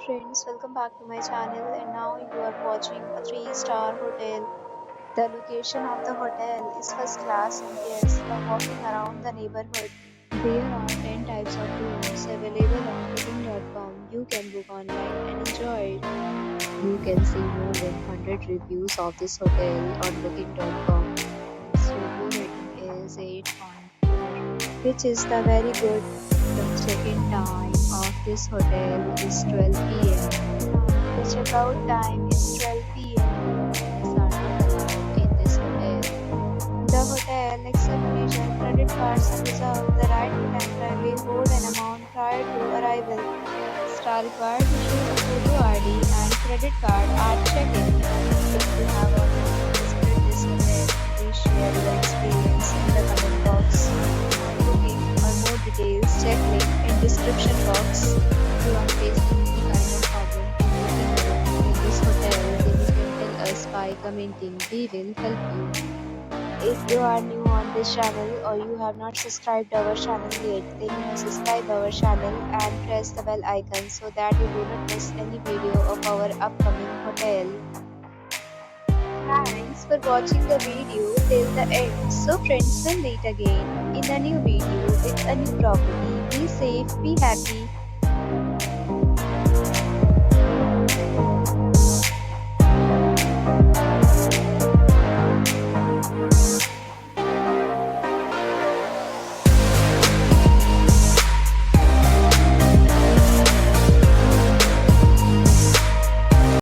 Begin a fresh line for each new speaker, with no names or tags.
friends, welcome back to my channel, and now you are watching a 3-star hotel. The location of the hotel is first class and guests love walking around the neighborhood. There are 10 types of rooms available on booking.com. You can book online and enjoy it. You can see more than 100 reviews of this hotel on booking.com. Its review rating is 8.4, which is the very good. The check-in time of this hotel is 12 p.m. The checkout time is 12 p.m. Pets are not allowed in this hotel. The hotel accepts major credit cards and reserves the right to temporarily hold an amount prior to arrival. Guests are required to show a photo ID and credit card at check-in. If you have already visited this hotel, please share your experience in the comment box. Booking or more details, check link in description box. If you are facing any kind of problem in this hotel, then you can tell us by commenting. We will help you. If you are new on this channel or you have not subscribed our channel yet, then you must subscribe our channel and press the bell icon so that you do not miss any video of our upcoming hotel. Thanks for watching the video till the end. So friends, will meet again in a new video with a new property. Be safe, be happy.